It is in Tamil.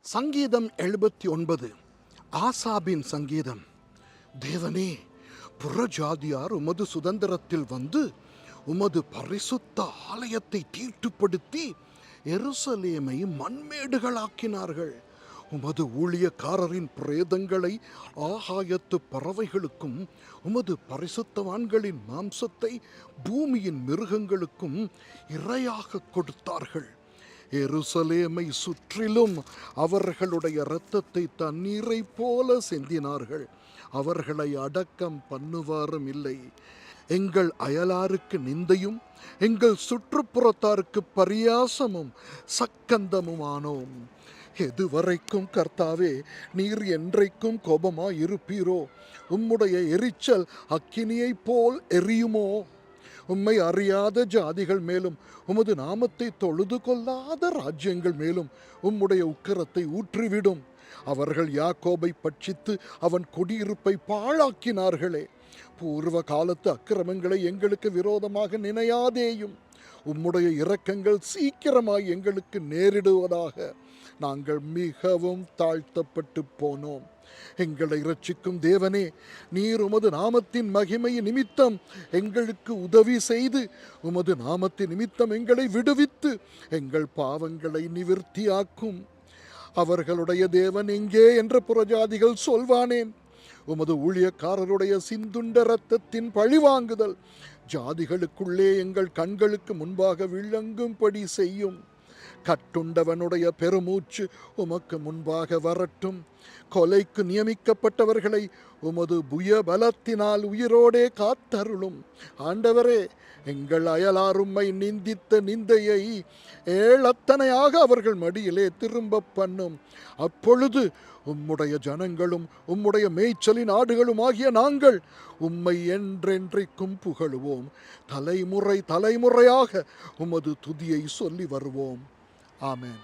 சங்கீதம் 79 ஆசாபின் சங்கீதம். தேவனே, புறஜாதியார் உமது சுதந்திரத்தில் வந்து உமது பரிசுத்த ஆலயத்தை தீட்டுப்படுத்தி எருசலேமை மண்மேடுகளாக்கினார்கள். உமது ஊழியக்காரரின் பிரேதங்களை ஆகாயத்து பறவைகளுக்கும் உமது பரிசுத்தவான்களின் மாம்சத்தை பூமியின் மிருகங்களுக்கும் இரையாக கொடுத்தார்கள். எருசலேமை சுற்றிலும் அவர்களுடைய இரத்தத்தை தண்ணீரை போல சிந்தினார்கள். அவர்களை அடக்கம் பண்ணுவாரும் இல்லை. எங்கள் அயலாருக்கு நிந்தையும் எங்கள் சுற்றுப்புறத்தாருக்கு பரியாசமும் சக்கந்தமுமானோம். எதுவரைக்கும் கர்த்தாவே நீர் என்றைக்கும் கோபமாயிருப்பீரோ? உம்முடைய எரிச்சல் அக்கினியைப் போல் எரியுமோ? உம்மை அறியாத ஜாதிகள் மேலும் உமது நாமத்தை தொழுது கொள்ளாத ராஜ்யங்கள் மேலும் உம்முடைய உக்கிரத்தை ஊற்றிவிடும். அவர்கள் யாக்கோபை பட்சித்து அவன் குடியிருப்பை பாழாக்கினார்களே. பூர்வ காலத்து அக்கிரமங்களை எங்களுக்கு விரோதமாக நினையாதேயும். உம்முடைய இரக்கங்கள் சீக்கிரமாய் எங்களுக்கு நேரிடுவதாக. நாங்கள் மிகவும் தாழ்த்தப்பட்டு போனோம். எங்களை இரட்சிக்கும் தேவனே, நீர் உமது நாமத்தின் மகிமை நிமித்தம் எங்களுக்கு உதவி செய்து உமது நாமத்தின் நிமித்தம் எங்களை விடுவித்து எங்கள் பாவங்களை நிவிர்த்தியாக்கும். அவர்களுடைய தேவன் எங்கே என்ற புறஜாதிகள் சொல்வானேன்? உமது ஊழியக்காரருடைய சிந்துண்ட இரத்தத்தின் பழிவாங்குதல் ஜாதிகளுக்குள்ளே எங்கள் கண்களுக்கு முன்பாக விளங்கும்படி செய்யும். கட்டுண்டவனுடைய பெருமூச்சு உமக்கு முன்பாக வரட்டும். கொலைக்கு நியமிக்கப்பட்டவர்களை உமது புய பலத்தினால் உயிரோடே காத்தருளும். ஆண்டவரே, எங்கள் அயலார் உம்மை நிந்தித்த நிந்தையை ஏழத்தனையாக அவர்கள் மடியிலே திரும்ப பண்ணும். அப்பொழுது உம்முடைய ஜனங்களும் உம்முடைய மேய்ச்சலின் ஆடுகளும் ஆகிய நாங்கள் உம்மை என்றென்றைக்கும் புகழுவோம். தலைமுறை தலைமுறையாக உமது துதியை சொல்லி வருவோம். ஆமென்.